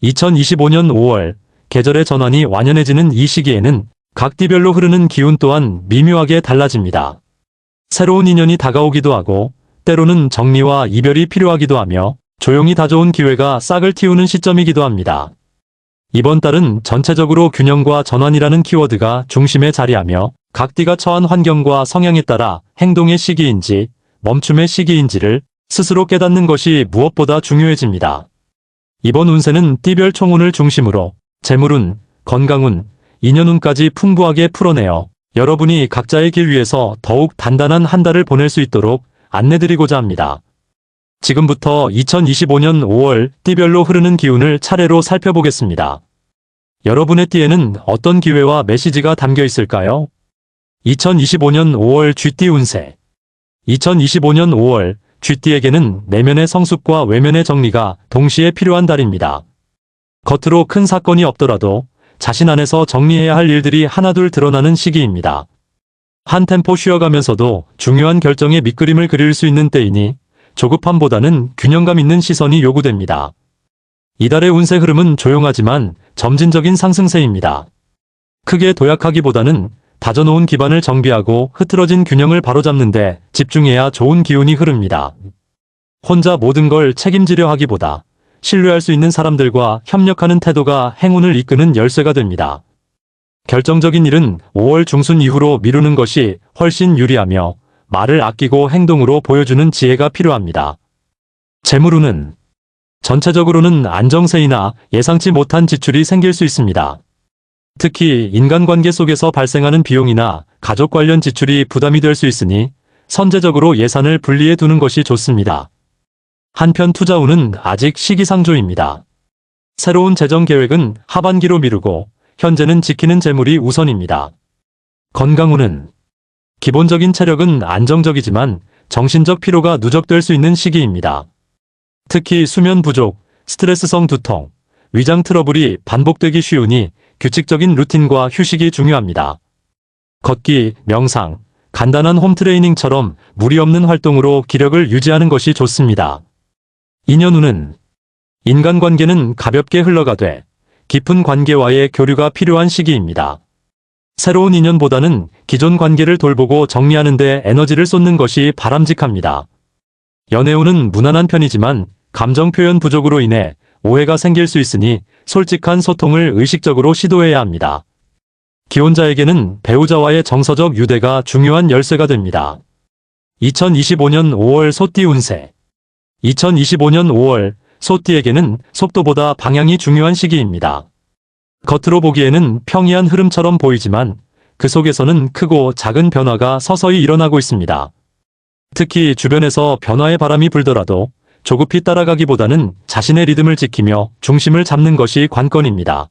2025년 5월 계절의 전환이 완연해지는 이 시기에는 각 띠별로 흐르는 기운 또한 미묘하게 달라집니다. 새로운 인연이 다가오기도 하고 때로는 정리와 이별이 필요하기도 하며 조용히 다가온 기회가 싹을 틔우는 시점이기도 합니다. 이번 달은 전체적으로 균형과 전환이라는 키워드가 중심에 자리하며 각 띠가 처한 환경과 성향에 따라 행동의 시기인지 멈춤의 시기인지를 스스로 깨닫는 것이 무엇보다 중요해집니다. 이번 운세는 띠별 총운을 중심으로 재물운, 건강운, 인연운까지 풍부하게 풀어내어 여러분이 각자의 길 위에서 더욱 단단한 한 달을 보낼 수 있도록 안내드리고자 합니다. 지금부터 2025년 5월 띠별로 흐르는 기운을 차례로 살펴보겠습니다. 여러분의 띠에는 어떤 기회와 메시지가 담겨 있을까요? 2025년 5월 쥐띠 운세. 2025년 5월 쥐띠에게는 내면의 성숙과 외면의 정리가 동시에 필요한 달입니다. 겉으로 큰 사건이 없더라도 자신 안에서 정리해야 할 일들이 하나둘 드러나는 시기입니다. 한 템포 쉬어가면서도 중요한 결정의 밑그림을 그릴 수 있는 때이니 조급함보다는 균형감 있는 시선이 요구됩니다. 이달의 운세 흐름은 조용하지만 점진적인 상승세입니다. 크게 도약하기보다는 다져놓은 기반을 정비하고 흐트러진 균형을 바로잡는 데 집중해야 좋은 기운이 흐릅니다. 혼자 모든 걸 책임지려 하기보다 신뢰할 수 있는 사람들과 협력하는 태도가 행운을 이끄는 열쇠가 됩니다. 결정적인 일은 5월 중순 이후로 미루는 것이 훨씬 유리하며 말을 아끼고 행동으로 보여주는 지혜가 필요합니다. 재물운은 전체적으로는 안정세이나 예상치 못한 지출이 생길 수 있습니다. 특히 인간관계 속에서 발생하는 비용이나 가족 관련 지출이 부담이 될 수 있으니 선제적으로 예산을 분리해 두는 것이 좋습니다. 한편 투자운은 아직 시기상조입니다. 새로운 재정 계획은 하반기로 미루고 현재는 지키는 재물이 우선입니다. 건강운은 기본적인 체력은 안정적이지만 정신적 피로가 누적될 수 있는 시기입니다. 특히 수면 부족, 스트레스성 두통, 위장 트러블이 반복되기 쉬우니 규칙적인 루틴과 휴식이 중요합니다. 걷기, 명상, 간단한 홈트레이닝처럼 무리 없는 활동으로 기력을 유지하는 것이 좋습니다. 인연운은 인간관계는 가볍게 흘러가되 깊은 관계와의 교류가 필요한 시기입니다. 새로운 인연보다는 기존 관계를 돌보고 정리하는 데 에너지를 쏟는 것이 바람직합니다. 연애운은 무난한 편이지만 감정 표현 부족으로 인해 오해가 생길 수 있으니 솔직한 소통을 의식적으로 시도해야 합니다. 기혼자에게는 배우자와의 정서적 유대가 중요한 열쇠가 됩니다. 2025년 5월 소띠 운세. 2025년 5월 소띠에게는 속도보다 방향이 중요한 시기입니다. 겉으로 보기에는 평이한 흐름처럼 보이지만 그 속에서는 크고 작은 변화가 서서히 일어나고 있습니다. 특히 주변에서 변화의 바람이 불더라도 조급히 따라가기보다는 자신의 리듬을 지키며 중심을 잡는 것이 관건입니다.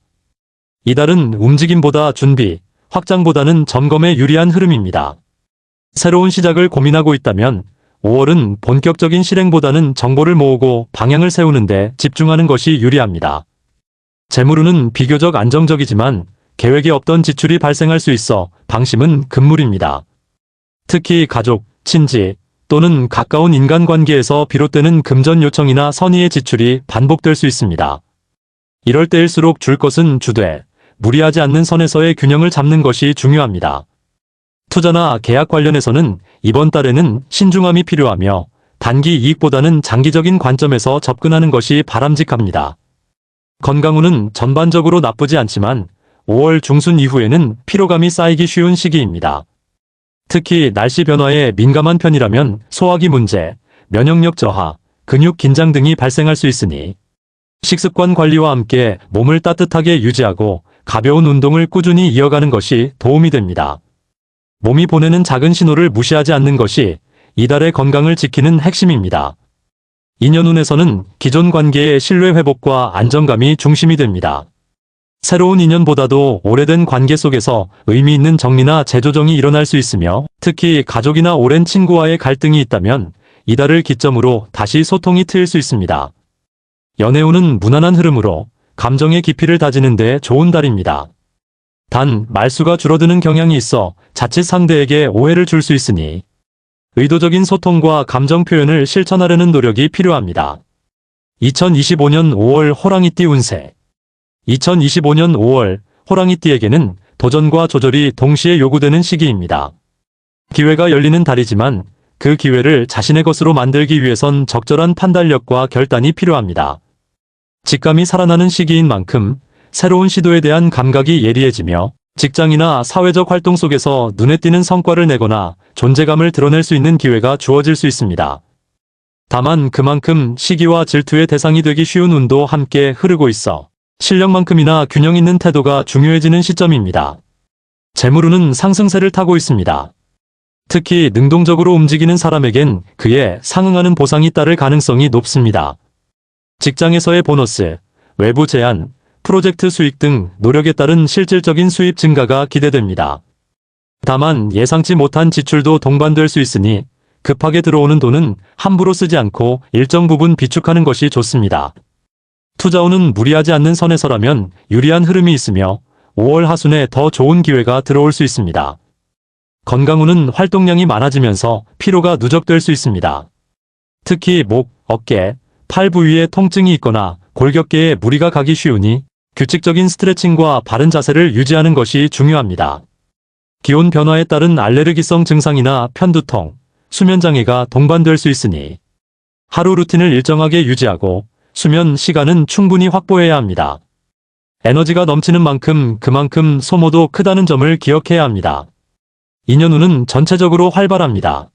이달은 움직임보다 준비, 확장보다는 점검에 유리한 흐름입니다. 새로운 시작을 고민하고 있다면 5월은 본격적인 실행보다는 정보를 모으고 방향을 세우는 데 집중하는 것이 유리합니다. 재물운은 비교적 안정적이지만 계획에 없던 지출이 발생할 수 있어 방심은 금물입니다. 특히 가족, 친지 또는 가까운 인간관계에서 비롯되는 금전 요청이나 선의의 지출이 반복될 수 있습니다. 이럴 때일수록 줄 것은 주되 무리하지 않는 선에서의 균형을 잡는 것이 중요합니다. 투자나 계약 관련해서는 이번 달에는 신중함이 필요하며 단기 이익보다는 장기적인 관점에서 접근하는 것이 바람직합니다. 건강운은 전반적으로 나쁘지 않지만 5월 중순 이후에는 피로감이 쌓이기 쉬운 시기입니다. 특히 날씨 변화에 민감한 편이라면 소화기 문제, 면역력 저하, 근육 긴장 등이 발생할 수 있으니 식습관 관리와 함께 몸을 따뜻하게 유지하고 가벼운 운동을 꾸준히 이어가는 것이 도움이 됩니다. 몸이 보내는 작은 신호를 무시하지 않는 것이 이달의 건강을 지키는 핵심입니다. 인연운에서는 기존 관계의 신뢰 회복과 안정감이 중심이 됩니다. 새로운 인연보다도 오래된 관계 속에서 의미 있는 정리나 재조정이 일어날 수 있으며 특히 가족이나 오랜 친구와의 갈등이 있다면 이달을 기점으로 다시 소통이 트일 수 있습니다. 연애운은 무난한 흐름으로 감정의 깊이를 다지는 데 좋은 달입니다. 단 말수가 줄어드는 경향이 있어 자칫 상대에게 오해를 줄 수 있으니 의도적인 소통과 감정 표현을 실천하려는 노력이 필요합니다. 2025년 5월 호랑이띠 운세. 2025년 5월 호랑이띠에게는 도전과 조절이 동시에 요구되는 시기입니다. 기회가 열리는 달이지만 그 기회를 자신의 것으로 만들기 위해선 적절한 판단력과 결단이 필요합니다. 직감이 살아나는 시기인 만큼 새로운 시도에 대한 감각이 예리해지며 직장이나 사회적 활동 속에서 눈에 띄는 성과를 내거나 존재감을 드러낼 수 있는 기회가 주어질 수 있습니다. 다만 그만큼 시기와 질투의 대상이 되기 쉬운 운도 함께 흐르고 있어 실력만큼이나 균형 있는 태도가 중요해지는 시점입니다. 재물운은 상승세를 타고 있습니다. 특히 능동적으로 움직이는 사람에겐 그에 상응하는 보상이 따를 가능성이 높습니다. 직장에서의 보너스, 외부 제안, 프로젝트 수익 등 노력에 따른 실질적인 수입 증가가 기대됩니다. 다만 예상치 못한 지출도 동반될 수 있으니 급하게 들어오는 돈은 함부로 쓰지 않고 일정 부분 비축하는 것이 좋습니다. 투자운은 무리하지 않는 선에서라면 유리한 흐름이 있으며 5월 하순에 더 좋은 기회가 들어올 수 있습니다. 건강운은 활동량이 많아지면서 피로가 누적될 수 있습니다. 특히 목, 어깨, 팔 부위에 통증이 있거나 골격계에 무리가 가기 쉬우니 규칙적인 스트레칭과 바른 자세를 유지하는 것이 중요합니다. 기온 변화에 따른 알레르기성 증상이나 편두통, 수면장애가 동반될 수 있으니 하루 루틴을 일정하게 유지하고 수면 시간은 충분히 확보해야 합니다. 에너지가 넘치는 만큼 그만큼 소모도 크다는 점을 기억해야 합니다. 인연운은 전체적으로 활발합니다.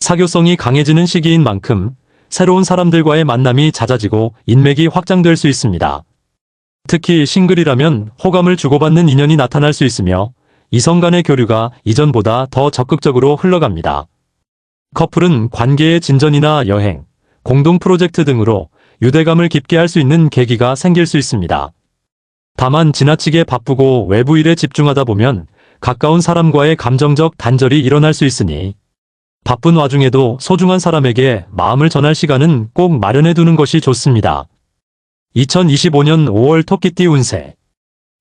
사교성이 강해지는 시기인 만큼 새로운 사람들과의 만남이 잦아지고 인맥이 확장될 수 있습니다. 특히 싱글이라면 호감을 주고받는 인연이 나타날 수 있으며 이성 간의 교류가 이전보다 더 적극적으로 흘러갑니다. 커플은 관계의 진전이나 여행, 공동 프로젝트 등으로 유대감을 깊게 할 수 있는 계기가 생길 수 있습니다. 다만 지나치게 바쁘고 외부 일에 집중하다 보면 가까운 사람과의 감정적 단절이 일어날 수 있으니 바쁜 와중에도 소중한 사람에게 마음을 전할 시간은 꼭 마련해 두는 것이 좋습니다. 2025년 5월 토끼띠 운세.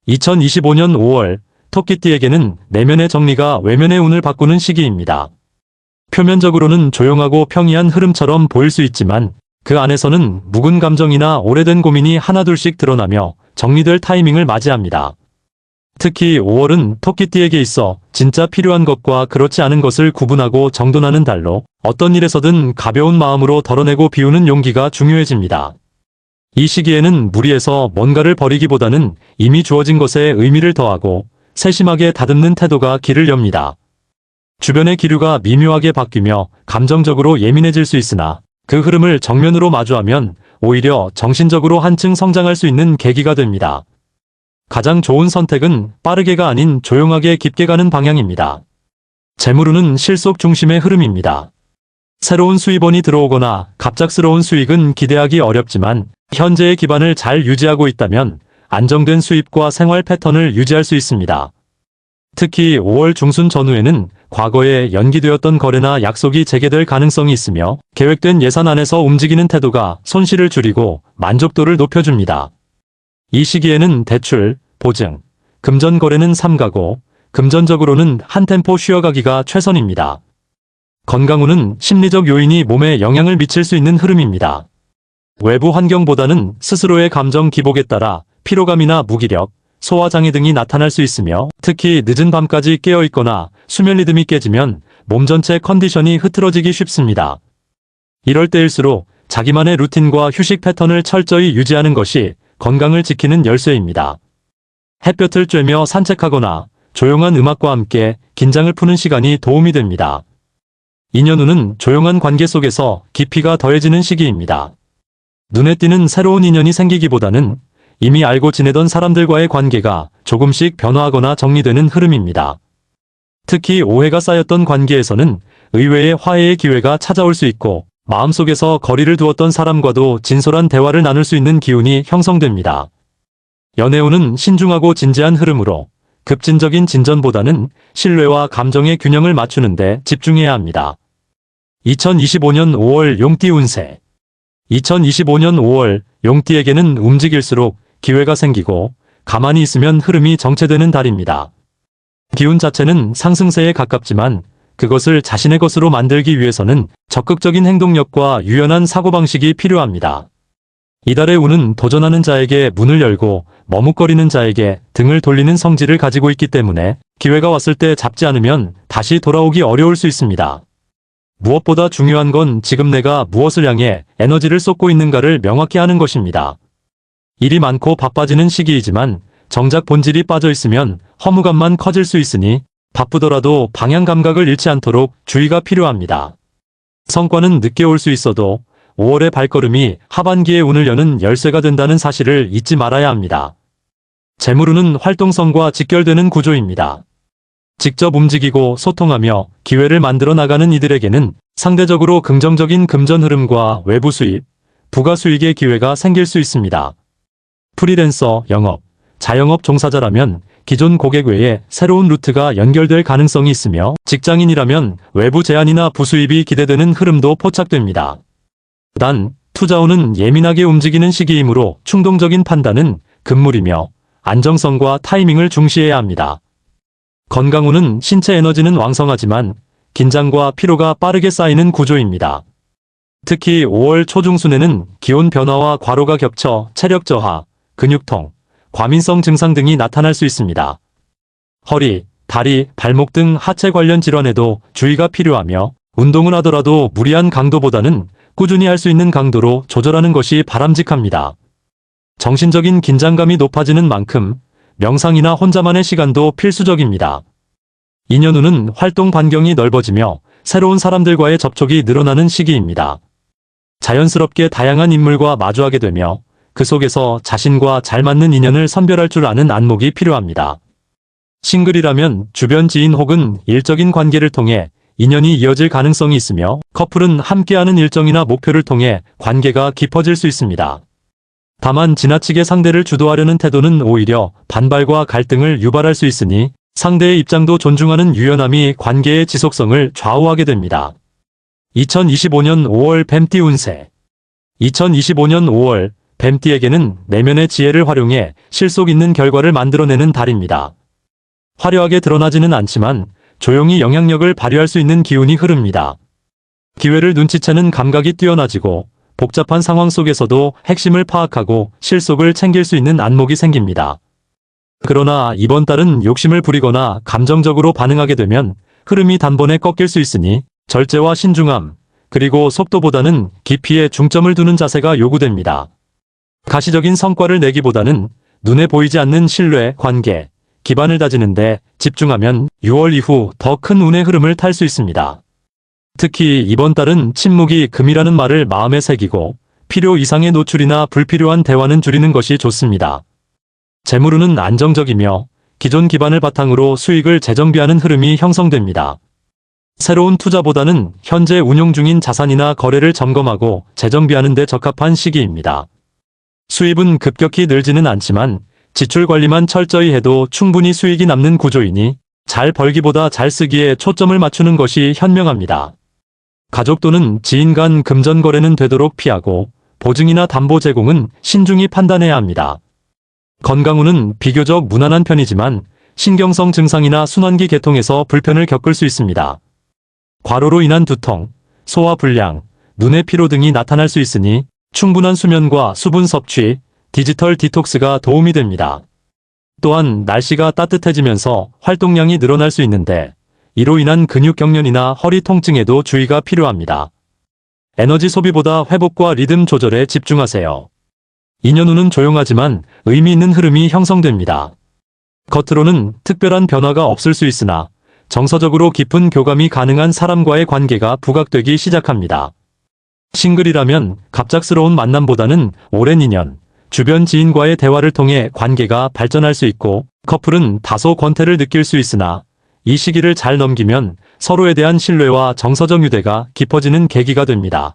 2025년 5월 토끼띠에게는 내면의 정리가 외면의 운을 바꾸는 시기입니다. 표면적으로는 조용하고 평이한 흐름처럼 보일 수 있지만 그 안에서는 묵은 감정이나 오래된 고민이 하나둘씩 드러나며 정리될 타이밍을 맞이합니다. 특히 5월은 토끼띠에게 있어 진짜 필요한 것과 그렇지 않은 것을 구분하고 정돈하는 달로 어떤 일에서든 가벼운 마음으로 덜어내고 비우는 용기가 중요해집니다. 이 시기에는 무리해서 뭔가를 버리기보다는 이미 주어진 것에 의미를 더하고 세심하게 다듬는 태도가 길을 엽니다. 주변의 기류가 미묘하게 바뀌며 감정적으로 예민해질 수 있으나 그 흐름을 정면으로 마주하면 오히려 정신적으로 한층 성장할 수 있는 계기가 됩니다. 가장 좋은 선택은 빠르게가 아닌 조용하게 깊게 가는 방향입니다. 재물운은 실속 중심의 흐름입니다. 새로운 수입원이 들어오거나 갑작스러운 수익은 기대하기 어렵지만 현재의 기반을 잘 유지하고 있다면 안정된 수입과 생활 패턴을 유지할 수 있습니다. 특히 5월 중순 전후에는 과거에 연기되었던 거래나 약속이 재개될 가능성이 있으며 계획된 예산 안에서 움직이는 태도가 손실을 줄이고 만족도를 높여줍니다. 이 시기에는 대출, 보증, 금전 거래는 삼가고 금전적으로는 한 템포 쉬어가기가 최선입니다. 건강운은 심리적 요인이 몸에 영향을 미칠 수 있는 흐름입니다. 외부 환경보다는 스스로의 감정 기복에 따라 피로감이나 무기력, 소화장애 등이 나타날 수 있으며 특히 늦은 밤까지 깨어있거나 수면 리듬이 깨지면 몸 전체 컨디션이 흐트러지기 쉽습니다. 이럴 때일수록 자기만의 루틴과 휴식 패턴을 철저히 유지하는 것이 건강을 지키는 열쇠입니다. 햇볕을 쬐며 산책하거나 조용한 음악과 함께 긴장을 푸는 시간이 도움이 됩니다. 인연운은 조용한 관계 속에서 깊이가 더해지는 시기입니다. 눈에 띄는 새로운 인연이 생기기보다는 이미 알고 지내던 사람들과의 관계가 조금씩 변화하거나 정리되는 흐름입니다. 특히 오해가 쌓였던 관계에서는 의외의 화해의 기회가 찾아올 수 있고 마음속에서 거리를 두었던 사람과도 진솔한 대화를 나눌 수 있는 기운이 형성됩니다. 연애운은 신중하고 진지한 흐름으로 급진적인 진전보다는 신뢰와 감정의 균형을 맞추는 데 집중해야 합니다. 2025년 5월 용띠 운세. 2025년 5월 용띠에게는 움직일수록 기회가 생기고 가만히 있으면 흐름이 정체되는 달입니다. 기운 자체는 상승세에 가깝지만 그것을 자신의 것으로 만들기 위해서는 적극적인 행동력과 유연한 사고방식이 필요합니다. 이달의 운은 도전하는 자에게 문을 열고 머뭇거리는 자에게 등을 돌리는 성질을 가지고 있기 때문에 기회가 왔을 때 잡지 않으면 다시 돌아오기 어려울 수 있습니다. 무엇보다 중요한 건 지금 내가 무엇을 향해 에너지를 쏟고 있는가를 명확히 하는 것입니다. 일이 많고 바빠지는 시기이지만 정작 본질이 빠져 있으면 허무감만 커질 수 있으니 바쁘더라도 방향 감각을 잃지 않도록 주의가 필요합니다. 성과는 늦게 올 수 있어도 5월의 발걸음이 하반기의 운을 여는 열쇠가 된다는 사실을 잊지 말아야 합니다. 재물운은 활동성과 직결되는 구조입니다. 직접 움직이고 소통하며 기회를 만들어 나가는 이들에게는 상대적으로 긍정적인 금전 흐름과 외부 수입, 부가 수익의 기회가 생길 수 있습니다. 프리랜서, 영업, 자영업 종사자라면 기존 고객 외에 새로운 루트가 연결될 가능성이 있으며 직장인이라면 외부 제안이나 부수입이 기대되는 흐름도 포착됩니다. 단, 투자운은 예민하게 움직이는 시기이므로 충동적인 판단은 금물이며 안정성과 타이밍을 중시해야 합니다. 건강운은 신체 에너지는 왕성하지만 긴장과 피로가 빠르게 쌓이는 구조입니다. 특히 5월 초중순에는 기온 변화와 과로가 겹쳐 체력 저하, 근육통, 과민성 증상 등이 나타날 수 있습니다. 허리, 다리, 발목 등 하체 관련 질환에도 주의가 필요하며 운동을 하더라도 무리한 강도보다는 꾸준히 할 수 있는 강도로 조절하는 것이 바람직합니다. 정신적인 긴장감이 높아지는 만큼 명상이나 혼자만의 시간도 필수적입니다. 인연운은 활동 반경이 넓어지며 새로운 사람들과의 접촉이 늘어나는 시기입니다. 자연스럽게 다양한 인물과 마주하게 되며 그 속에서 자신과 잘 맞는 인연을 선별할 줄 아는 안목이 필요합니다. 싱글이라면 주변 지인 혹은 일적인 관계를 통해 인연이 이어질 가능성이 있으며 커플은 함께하는 일정이나 목표를 통해 관계가 깊어질 수 있습니다. 다만 지나치게 상대를 주도하려는 태도는 오히려 반발과 갈등을 유발할 수 있으니 상대의 입장도 존중하는 유연함이 관계의 지속성을 좌우하게 됩니다. 2025년 5월 뱀띠 운세. 2025년 5월 뱀띠에게는 내면의 지혜를 활용해 실속 있는 결과를 만들어내는 달입니다. 화려하게 드러나지는 않지만 조용히 영향력을 발휘할 수 있는 기운이 흐릅니다. 기회를 눈치채는 감각이 뛰어나지고 복잡한 상황 속에서도 핵심을 파악하고 실속을 챙길 수 있는 안목이 생깁니다. 그러나 이번 달은 욕심을 부리거나 감정적으로 반응하게 되면 흐름이 단번에 꺾일 수 있으니 절제와 신중함, 그리고 속도보다는 깊이에 중점을 두는 자세가 요구됩니다. 가시적인 성과를 내기보다는 눈에 보이지 않는 신뢰, 관계, 기반을 다지는데 집중하면 6월 이후 더 큰 운의 흐름을 탈 수 있습니다. 특히 이번 달은 침묵이 금이라는 말을 마음에 새기고 필요 이상의 노출이나 불필요한 대화는 줄이는 것이 좋습니다. 재물운은 안정적이며 기존 기반을 바탕으로 수익을 재정비하는 흐름이 형성됩니다. 새로운 투자보다는 현재 운용 중인 자산이나 거래를 점검하고 재정비하는 데 적합한 시기입니다. 수입은 급격히 늘지는 않지만 지출 관리만 철저히 해도 충분히 수익이 남는 구조이니 잘 벌기보다 잘 쓰기에 초점을 맞추는 것이 현명합니다. 가족 또는 지인 간 금전 거래는 되도록 피하고 보증이나 담보 제공은 신중히 판단해야 합니다. 건강운은 비교적 무난한 편이지만 신경성 증상이나 순환기 계통에서 불편을 겪을 수 있습니다. 과로로 인한 두통, 소화불량, 눈의 피로 등이 나타날 수 있으니 충분한 수면과 수분 섭취, 디지털 디톡스가 도움이 됩니다. 또한 날씨가 따뜻해지면서 활동량이 늘어날 수 있는데 이로 인한 근육 경련이나 허리 통증에도 주의가 필요합니다. 에너지 소비보다 회복과 리듬 조절에 집중하세요. 인연운은 조용하지만 의미 있는 흐름이 형성됩니다. 겉으로는 특별한 변화가 없을 수 있으나 정서적으로 깊은 교감이 가능한 사람과의 관계가 부각되기 시작합니다. 싱글이라면 갑작스러운 만남보다는 오랜 인연, 주변 지인과의 대화를 통해 관계가 발전할 수 있고 커플은 다소 권태를 느낄 수 있으나 이 시기를 잘 넘기면 서로에 대한 신뢰와 정서적 유대가 깊어지는 계기가 됩니다.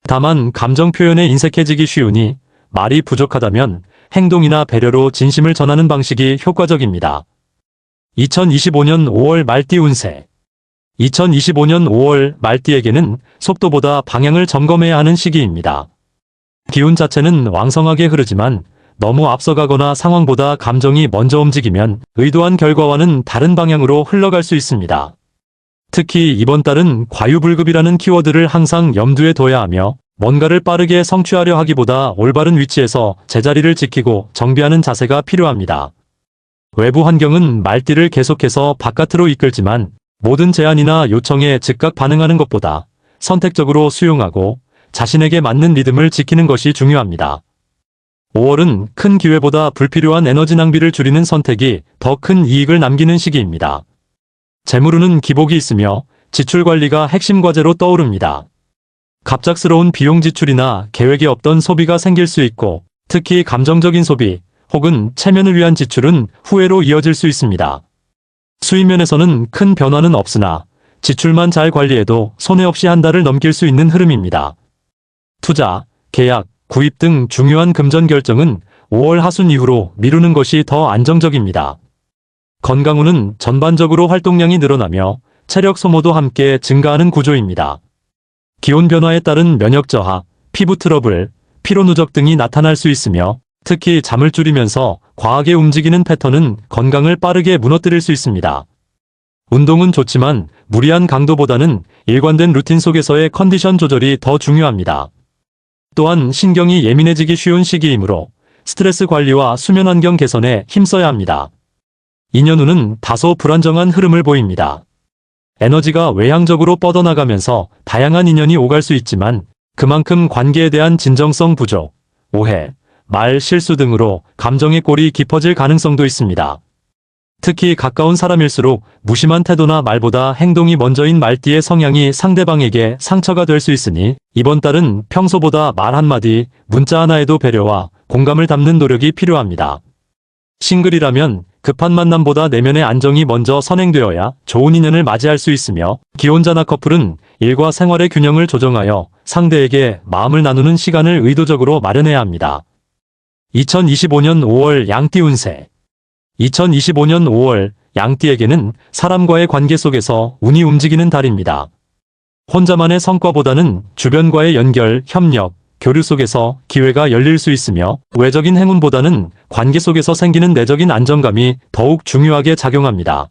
다만 감정 표현에 인색해지기 쉬우니 말이 부족하다면 행동이나 배려로 진심을 전하는 방식이 효과적입니다. 2025년 5월 말띠 운세. 2025년 5월 말띠에게는 속도보다 방향을 점검해야 하는 시기입니다. 기운 자체는 왕성하게 흐르지만 너무 앞서가거나 상황보다 감정이 먼저 움직이면 의도한 결과와는 다른 방향으로 흘러갈 수 있습니다. 특히 이번 달은 과유불급이라는 키워드를 항상 염두에 둬야 하며 뭔가를 빠르게 성취하려 하기보다 올바른 위치에서 제자리를 지키고 정비하는 자세가 필요합니다. 외부 환경은 말띠를 계속해서 바깥으로 이끌지만 모든 제안이나 요청에 즉각 반응하는 것보다 선택적으로 수용하고 자신에게 맞는 리듬을 지키는 것이 중요합니다. 5월은 큰 기회보다 불필요한 에너지 낭비를 줄이는 선택이 더 큰 이익을 남기는 시기입니다. 재물운은 기복이 있으며 지출 관리가 핵심 과제로 떠오릅니다. 갑작스러운 비용 지출이나 계획이 없던 소비가 생길 수 있고, 특히 감정적인 소비 혹은 체면을 위한 지출은 후회로 이어질 수 있습니다. 수입면에서는 큰 변화는 없으나 지출만 잘 관리해도 손해 없이 한 달을 넘길 수 있는 흐름입니다. 투자, 계약, 구입 등 중요한 금전 결정은 5월 하순 이후로 미루는 것이 더 안정적입니다. 건강운은 전반적으로 활동량이 늘어나며 체력 소모도 함께 증가하는 구조입니다. 기온 변화에 따른 면역 저하, 피부 트러블, 피로 누적 등이 나타날 수 있으며 특히 잠을 줄이면서 과하게 움직이는 패턴은 건강을 빠르게 무너뜨릴 수 있습니다. 운동은 좋지만 무리한 강도보다는 일관된 루틴 속에서의 컨디션 조절이 더 중요합니다. 또한 신경이 예민해지기 쉬운 시기이므로 스트레스 관리와 수면 환경 개선에 힘써야 합니다. 인연운은 다소 불안정한 흐름을 보입니다. 에너지가 외향적으로 뻗어나가면서 다양한 인연이 오갈 수 있지만 그만큼 관계에 대한 진정성 부족, 오해, 말 실수 등으로 감정의 골이 깊어질 가능성도 있습니다. 특히 가까운 사람일수록 무심한 태도나 말보다 행동이 먼저인 말띠의 성향이 상대방에게 상처가 될 수 있으니 이번 달은 평소보다 말 한마디, 문자 하나에도 배려와 공감을 담는 노력이 필요합니다. 싱글이라면 급한 만남보다 내면의 안정이 먼저 선행되어야 좋은 인연을 맞이할 수 있으며 기혼자나 커플은 일과 생활의 균형을 조정하여 상대에게 마음을 나누는 시간을 의도적으로 마련해야 합니다. 2025년 5월 양띠 운세. 2025년 5월 양띠에게는 사람과의 관계 속에서 운이 움직이는 달입니다. 혼자만의 성과보다는 주변과의 연결, 협력, 교류 속에서 기회가 열릴 수 있으며 외적인 행운보다는 관계 속에서 생기는 내적인 안정감이 더욱 중요하게 작용합니다.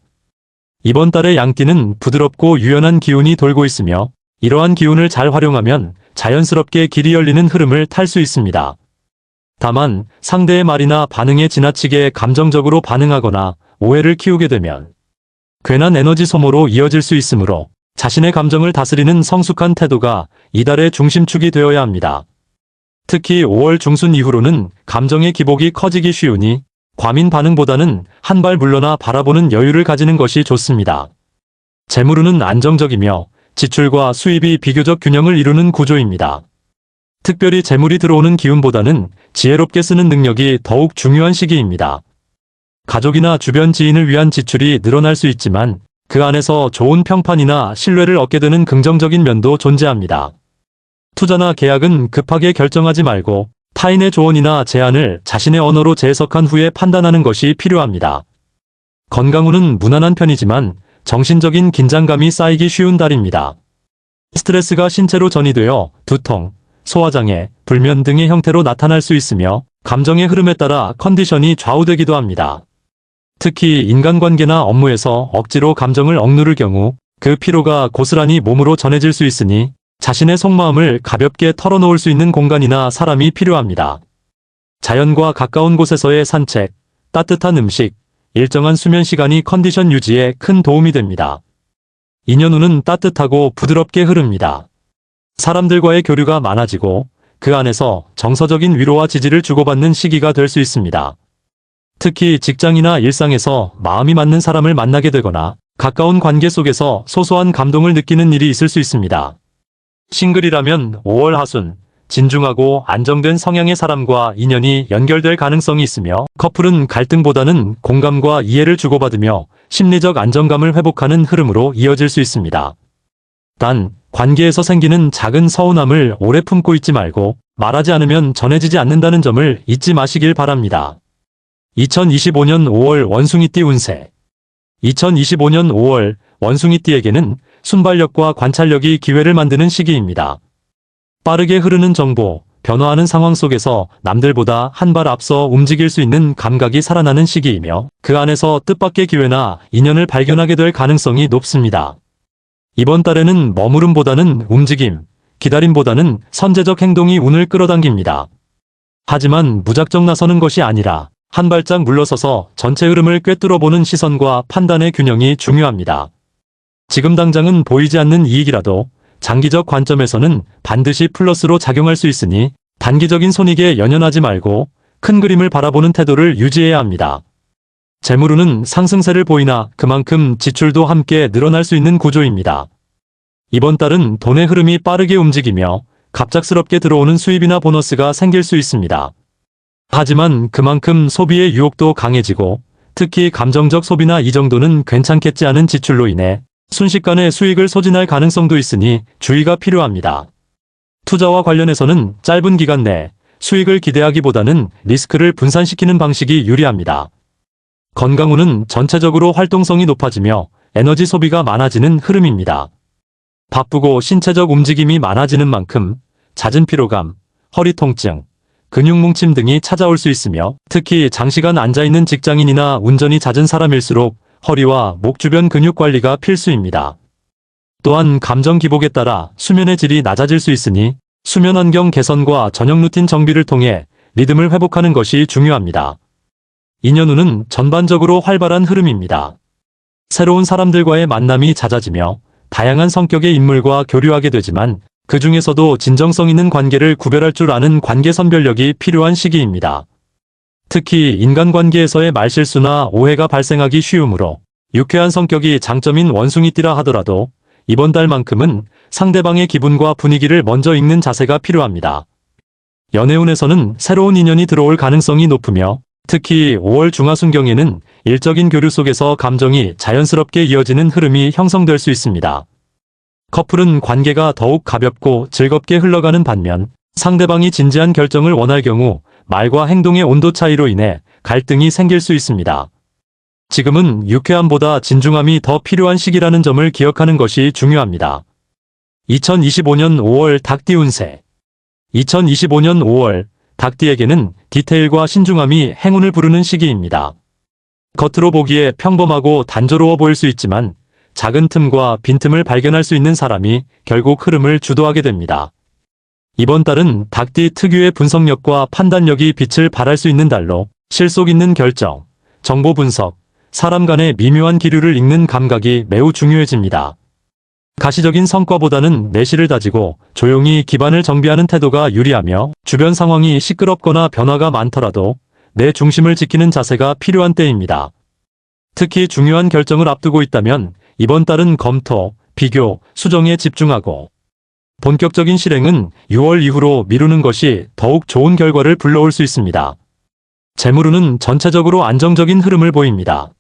이번 달의 양띠는 부드럽고 유연한 기운이 돌고 있으며 이러한 기운을 잘 활용하면 자연스럽게 길이 열리는 흐름을 탈 수 있습니다. 다만 상대의 말이나 반응에 지나치게 감정적으로 반응하거나 오해를 키우게 되면 괜한 에너지 소모로 이어질 수 있으므로 자신의 감정을 다스리는 성숙한 태도가 이달의 중심축이 되어야 합니다. 특히 5월 중순 이후로는 감정의 기복이 커지기 쉬우니 과민 반응보다는 한 발 물러나 바라보는 여유를 가지는 것이 좋습니다. 재물운은 안정적이며 지출과 수입이 비교적 균형을 이루는 구조입니다. 특별히 재물이 들어오는 기운보다는 지혜롭게 쓰는 능력이 더욱 중요한 시기입니다. 가족이나 주변 지인을 위한 지출이 늘어날 수 있지만 그 안에서 좋은 평판이나 신뢰를 얻게 되는 긍정적인 면도 존재합니다. 투자나 계약은 급하게 결정하지 말고 타인의 조언이나 제안을 자신의 언어로 재해석한 후에 판단하는 것이 필요합니다. 건강운은 무난한 편이지만 정신적인 긴장감이 쌓이기 쉬운 달입니다. 스트레스가 신체로 전이되어 두통, 소화장애, 불면 등의 형태로 나타날 수 있으며 감정의 흐름에 따라 컨디션이 좌우되기도 합니다. 특히 인간관계나 업무에서 억지로 감정을 억누를 경우 그 피로가 고스란히 몸으로 전해질 수 있으니 자신의 속마음을 가볍게 털어놓을 수 있는 공간이나 사람이 필요합니다. 자연과 가까운 곳에서의 산책, 따뜻한 음식, 일정한 수면 시간이 컨디션 유지에 큰 도움이 됩니다. 인연운은 따뜻하고 부드럽게 흐릅니다. 사람들과의 교류가 많아지고 그 안에서 정서적인 위로와 지지를 주고받는 시기가 될 수 있습니다. 특히 직장이나 일상에서 마음이 맞는 사람을 만나게 되거나 가까운 관계 속에서 소소한 감동을 느끼는 일이 있을 수 있습니다. 싱글이라면 5월 하순, 진중하고 안정된 성향의 사람과 인연이 연결될 가능성이 있으며 커플은 갈등보다는 공감과 이해를 주고받으며 심리적 안정감을 회복하는 흐름으로 이어질 수 있습니다. 단, 관계에서 생기는 작은 서운함을 오래 품고 있지 말고 말하지 않으면 전해지지 않는다는 점을 잊지 마시길 바랍니다. 2025년 5월 원숭이띠 운세. 2025년 5월 원숭이띠에게는 순발력과 관찰력이 기회를 만드는 시기입니다. 빠르게 흐르는 정보, 변화하는 상황 속에서 남들보다 한 발 앞서 움직일 수 있는 감각이 살아나는 시기이며 그 안에서 뜻밖의 기회나 인연을 발견하게 될 가능성이 높습니다. 이번 달에는 머무름보다는 움직임, 기다림보다는 선제적 행동이 운을 끌어당깁니다. 하지만 무작정 나서는 것이 아니라 한 발짝 물러서서 전체 흐름을 꿰뚫어보는 시선과 판단의 균형이 중요합니다. 지금 당장은 보이지 않는 이익이라도 장기적 관점에서는 반드시 플러스로 작용할 수 있으니 단기적인 손익에 연연하지 말고 큰 그림을 바라보는 태도를 유지해야 합니다. 재물운은 상승세를 보이나 그만큼 지출도 함께 늘어날 수 있는 구조입니다. 이번 달은 돈의 흐름이 빠르게 움직이며 갑작스럽게 들어오는 수입이나 보너스가 생길 수 있습니다. 하지만 그만큼 소비의 유혹도 강해지고 특히 감정적 소비나 이 정도는 괜찮겠지 않은 지출로 인해 순식간에 수익을 소진할 가능성도 있으니 주의가 필요합니다. 투자와 관련해서는 짧은 기간 내 수익을 기대하기보다는 리스크를 분산시키는 방식이 유리합니다. 건강운은 전체적으로 활동성이 높아지며 에너지 소비가 많아지는 흐름입니다. 바쁘고 신체적 움직임이 많아지는 만큼 잦은 피로감, 허리 통증, 근육 뭉침 등이 찾아올 수 있으며 특히 장시간 앉아있는 직장인이나 운전이 잦은 사람일수록 허리와 목 주변 근육 관리가 필수입니다. 또한 감정 기복에 따라 수면의 질이 낮아질 수 있으니 수면 환경 개선과 저녁 루틴 정비를 통해 리듬을 회복하는 것이 중요합니다. 인연운은 전반적으로 활발한 흐름입니다. 새로운 사람들과의 만남이 잦아지며 다양한 성격의 인물과 교류하게 되지만 그 중에서도 진정성 있는 관계를 구별할 줄 아는 관계 선별력이 필요한 시기입니다. 특히 인간관계에서의 말실수나 오해가 발생하기 쉬우므로 유쾌한 성격이 장점인 원숭이띠라 하더라도 이번 달만큼은 상대방의 기분과 분위기를 먼저 읽는 자세가 필요합니다. 연애운에서는 새로운 인연이 들어올 가능성이 높으며 특히 5월 중하순경에는 일적인 교류 속에서 감정이 자연스럽게 이어지는 흐름이 형성될 수 있습니다. 커플은 관계가 더욱 가볍고 즐겁게 흘러가는 반면 상대방이 진지한 결정을 원할 경우 말과 행동의 온도 차이로 인해 갈등이 생길 수 있습니다. 지금은 유쾌함보다 진중함이 더 필요한 시기라는 점을 기억하는 것이 중요합니다. 2025년 5월 닭띠 운세. 2025년 5월 닭띠에게는 디테일과 신중함이 행운을 부르는 시기입니다. 겉으로 보기에 평범하고 단조로워 보일 수 있지만 작은 틈과 빈틈을 발견할 수 있는 사람이 결국 흐름을 주도하게 됩니다. 이번 달은 닭띠 특유의 분석력과 판단력이 빛을 발할 수 있는 달로 실속 있는 결정, 정보 분석, 사람 간의 미묘한 기류를 읽는 감각이 매우 중요해집니다. 가시적인 성과보다는 내실을 다지고 조용히 기반을 정비하는 태도가 유리하며 주변 상황이 시끄럽거나 변화가 많더라도 내 중심을 지키는 자세가 필요한 때입니다. 특히 중요한 결정을 앞두고 있다면 이번 달은 검토, 비교, 수정에 집중하고 본격적인 실행은 6월 이후로 미루는 것이 더욱 좋은 결과를 불러올 수 있습니다. 재물운은 전체적으로 안정적인 흐름을 보입니다.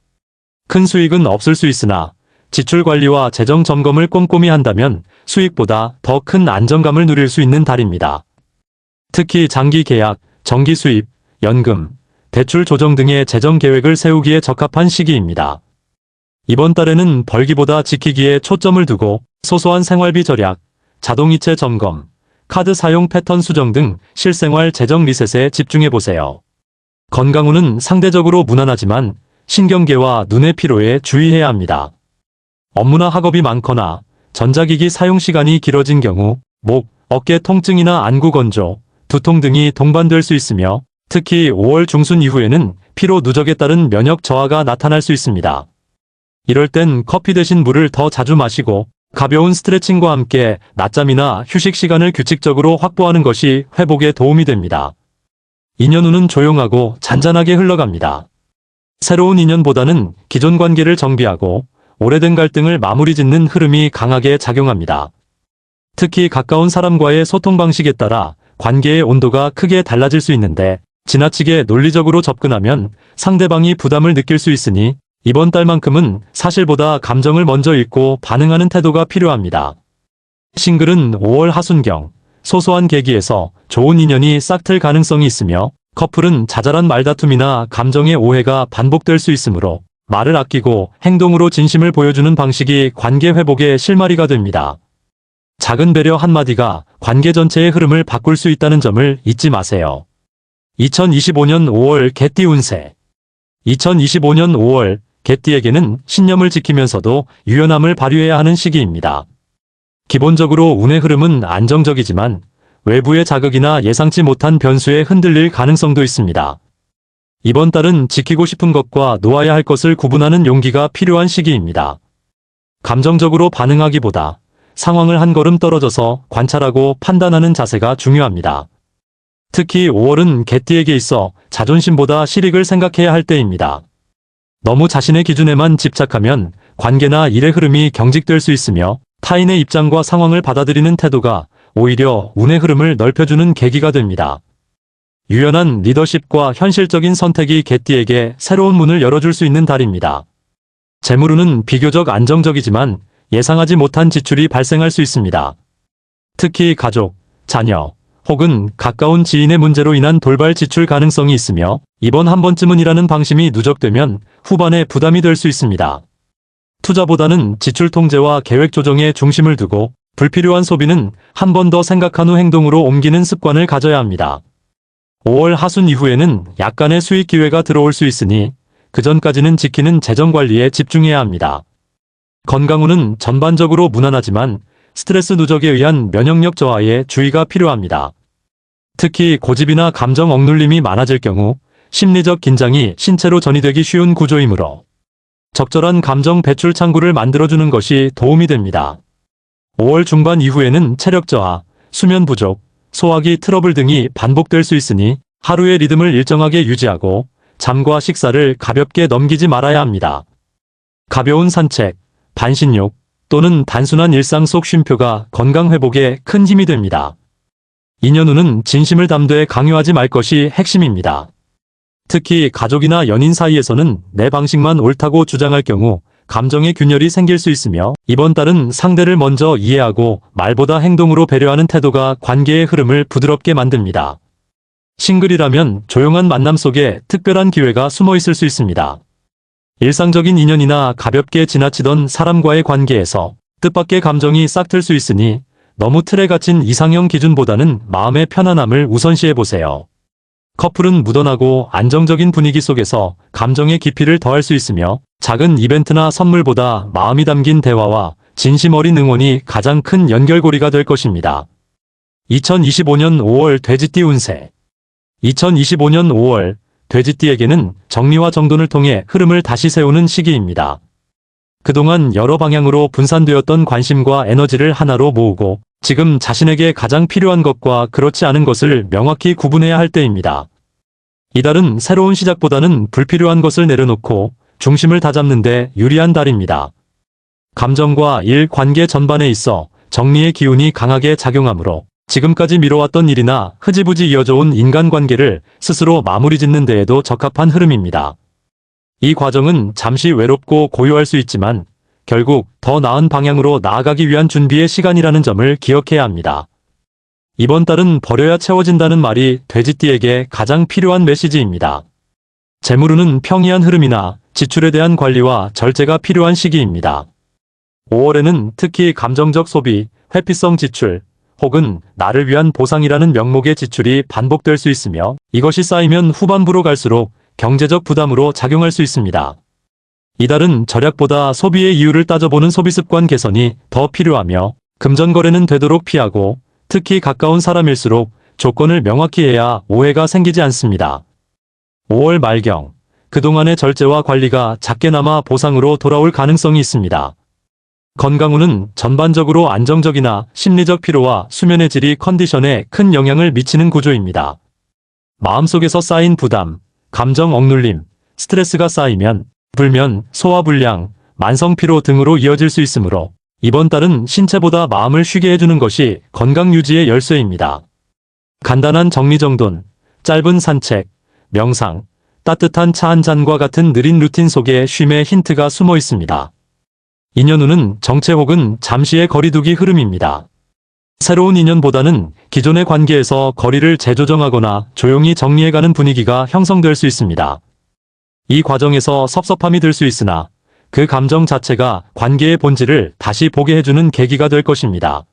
큰 수익은 없을 수 있으나 지출 관리와 재정 점검을 꼼꼼히 한다면 수익보다 더 큰 안정감을 누릴 수 있는 달입니다. 특히 장기 계약, 정기 수입, 연금, 대출 조정 등의 재정 계획을 세우기에 적합한 시기입니다. 이번 달에는 벌기보다 지키기에 초점을 두고 소소한 생활비 절약, 자동이체 점검, 카드 사용 패턴 수정 등 실생활 재정 리셋에 집중해보세요. 건강운은 상대적으로 무난하지만 신경계와 눈의 피로에 주의해야 합니다. 업무나 학업이 많거나 전자기기 사용 시간이 길어진 경우 목, 어깨 통증이나 안구 건조, 두통 등이 동반될 수 있으며 특히 5월 중순 이후에는 피로 누적에 따른 면역 저하가 나타날 수 있습니다. 이럴 땐 커피 대신 물을 더 자주 마시고 가벼운 스트레칭과 함께 낮잠이나 휴식 시간을 규칙적으로 확보하는 것이 회복에 도움이 됩니다. 인연운은 조용하고 잔잔하게 흘러갑니다. 새로운 인연보다는 기존 관계를 정비하고 오래된 갈등을 마무리 짓는 흐름이 강하게 작용합니다. 특히 가까운 사람과의 소통 방식에 따라 관계의 온도가 크게 달라질 수 있는데 지나치게 논리적으로 접근하면 상대방이 부담을 느낄 수 있으니 이번 달만큼은 사실보다 감정을 먼저 읽고 반응하는 태도가 필요합니다. 싱글은 5월 하순경, 소소한 계기에서 좋은 인연이 싹틀 가능성이 있으며 커플은 자잘한 말다툼이나 감정의 오해가 반복될 수 있으므로 말을 아끼고 행동으로 진심을 보여주는 방식이 관계 회복의 실마리가 됩니다. 작은 배려 한마디가 관계 전체의 흐름을 바꿀 수 있다는 점을 잊지 마세요. 2025년 5월 개띠 운세. 2025년 5월 개띠에게는 신념을 지키면서도 유연함을 발휘해야 하는 시기입니다. 기본적으로 운의 흐름은 안정적이지만 외부의 자극이나 예상치 못한 변수에 흔들릴 가능성도 있습니다. 이번 달은 지키고 싶은 것과 놓아야 할 것을 구분하는 용기가 필요한 시기입니다. 감정적으로 반응하기보다 상황을 한 걸음 떨어져서 관찰하고 판단하는 자세가 중요합니다. 특히 5월은 개띠에게 있어 자존심보다 실익을 생각해야 할 때입니다. 너무 자신의 기준에만 집착하면 관계나 일의 흐름이 경직될 수 있으며 타인의 입장과 상황을 받아들이는 태도가 오히려 운의 흐름을 넓혀주는 계기가 됩니다. 유연한 리더십과 현실적인 선택이 개띠에게 새로운 문을 열어줄 수 있는 달입니다. 재물운은 비교적 안정적이지만 예상하지 못한 지출이 발생할 수 있습니다. 특히 가족, 자녀, 혹은 가까운 지인의 문제로 인한 돌발 지출 가능성이 있으며 이번 한 번쯤은이라는 방심이 누적되면 후반에 부담이 될 수 있습니다. 투자보다는 지출 통제와 계획 조정에 중심을 두고 불필요한 소비는 한 번 더 생각한 후 행동으로 옮기는 습관을 가져야 합니다. 5월 하순 이후에는 약간의 수익 기회가 들어올 수 있으니 그 전까지는 지키는 재정 관리에 집중해야 합니다. 건강운은 전반적으로 무난하지만 스트레스 누적에 의한 면역력 저하에 주의가 필요합니다. 특히 고집이나 감정 억눌림이 많아질 경우 심리적 긴장이 신체로 전이되기 쉬운 구조이므로 적절한 감정 배출 창구를 만들어주는 것이 도움이 됩니다. 5월 중반 이후에는 체력 저하, 수면 부족, 소화기 트러블 등이 반복될 수 있으니 하루의 리듬을 일정하게 유지하고 잠과 식사를 가볍게 넘기지 말아야 합니다. 가벼운 산책, 반신욕 또는 단순한 일상 속 쉼표가 건강 회복에 큰 힘이 됩니다. 인연운은 진심을 담되 강요하지 말 것이 핵심입니다. 특히 가족이나 연인 사이에서는 내 방식만 옳다고 주장할 경우 감정의 균열이 생길 수 있으며 이번 달은 상대를 먼저 이해하고 말보다 행동으로 배려하는 태도가 관계의 흐름을 부드럽게 만듭니다. 싱글이라면 조용한 만남 속에 특별한 기회가 숨어 있을 수 있습니다. 일상적인 인연이나 가볍게 지나치던 사람과의 관계에서 뜻밖의 감정이 싹틀 수 있으니 너무 틀에 갇힌 이상형 기준보다는 마음의 편안함을 우선시해보세요. 커플은 무던하고 안정적인 분위기 속에서 감정의 깊이를 더할 수 있으며 작은 이벤트나 선물보다 마음이 담긴 대화와 진심 어린 응원이 가장 큰 연결고리가 될 것입니다. 2025년 5월 돼지띠 운세. 2025년 5월 돼지띠에게는 정리와 정돈을 통해 흐름을 다시 세우는 시기입니다. 그동안 여러 방향으로 분산되었던 관심과 에너지를 하나로 모으고 지금 자신에게 가장 필요한 것과 그렇지 않은 것을 명확히 구분해야 할 때입니다. 이달은 새로운 시작보다는 불필요한 것을 내려놓고 중심을 다잡는 데 유리한 달입니다. 감정과 일 관계 전반에 있어 정리의 기운이 강하게 작용하므로 지금까지 미뤄왔던 일이나 흐지부지 이어져온 인간관계를 스스로 마무리 짓는 데에도 적합한 흐름입니다. 이 과정은 잠시 외롭고 고요할 수 있지만 결국 더 나은 방향으로 나아가기 위한 준비의 시간이라는 점을 기억해야 합니다. 이번 달은 버려야 채워진다는 말이 돼지띠에게 가장 필요한 메시지입니다. 재물운은 평이한 흐름이나 지출에 대한 관리와 절제가 필요한 시기입니다. 5월에는 특히 감정적 소비, 회피성 지출, 혹은 나를 위한 보상이라는 명목의 지출이 반복될 수 있으며 이것이 쌓이면 후반부로 갈수록 경제적 부담으로 작용할 수 있습니다. 이달은 절약보다 소비의 이유를 따져보는 소비습관 개선이 더 필요하며 금전거래는 되도록 피하고 특히 가까운 사람일수록 조건을 명확히 해야 오해가 생기지 않습니다. 5월 말경, 그동안의 절제와 관리가 작게나마 보상으로 돌아올 가능성이 있습니다. 건강운은 전반적으로 안정적이나 심리적 피로와 수면의 질이 컨디션에 큰 영향을 미치는 구조입니다. 마음속에서 쌓인 부담, 감정 억눌림, 스트레스가 쌓이면 불면, 소화불량, 만성피로 등으로 이어질 수 있으므로 이번 달은 신체보다 마음을 쉬게 해주는 것이 건강 유지의 열쇠입니다. 간단한 정리정돈, 짧은 산책, 명상, 따뜻한 차 한 잔과 같은 느린 루틴 속에 쉼의 힌트가 숨어 있습니다. 인연운은 정체 혹은 잠시의 거리두기 흐름입니다. 새로운 인연보다는 기존의 관계에서 거리를 재조정하거나 조용히 정리해가는 분위기가 형성될 수 있습니다. 이 과정에서 섭섭함이 들 수 있으나 그 감정 자체가 관계의 본질을 다시 보게 해주는 계기가 될 것입니다.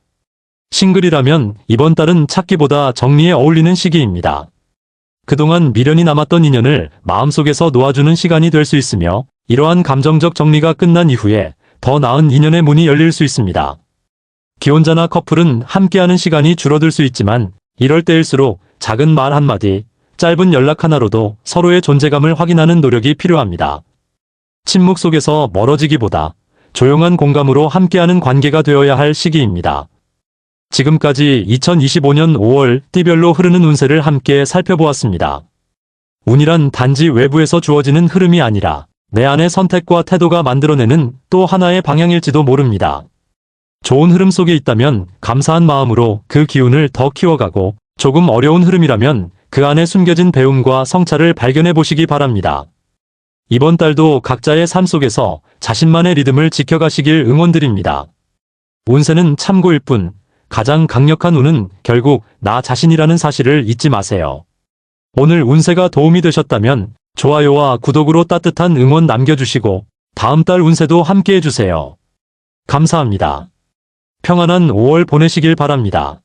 싱글이라면 이번 달은 찾기보다 정리에 어울리는 시기입니다. 그동안 미련이 남았던 인연을 마음속에서 놓아주는 시간이 될 수 있으며 이러한 감정적 정리가 끝난 이후에 더 나은 인연의 문이 열릴 수 있습니다. 기혼자나 커플은 함께하는 시간이 줄어들 수 있지만 이럴 때일수록 작은 말 한마디, 짧은 연락 하나로도 서로의 존재감을 확인하는 노력이 필요합니다. 침묵 속에서 멀어지기보다 조용한 공감으로 함께하는 관계가 되어야 할 시기입니다. 지금까지 2025년 5월 띠별로 흐르는 운세를 함께 살펴보았습니다. 운이란 단지 외부에서 주어지는 흐름이 아니라 내 안의 선택과 태도가 만들어내는 또 하나의 방향일지도 모릅니다. 좋은 흐름 속에 있다면 감사한 마음으로 그 기운을 더 키워가고, 조금 어려운 흐름이라면 그 안에 숨겨진 배움과 성찰을 발견해 보시기 바랍니다. 이번 달도 각자의 삶 속에서 자신만의 리듬을 지켜가시길 응원드립니다. 운세는 참고일 뿐, 가장 강력한 운은 결국 나 자신이라는 사실을 잊지 마세요. 오늘 운세가 도움이 되셨다면 좋아요와 구독으로 따뜻한 응원 남겨주시고 다음 달 운세도 함께 해주세요. 감사합니다. 평안한 5월 보내시길 바랍니다.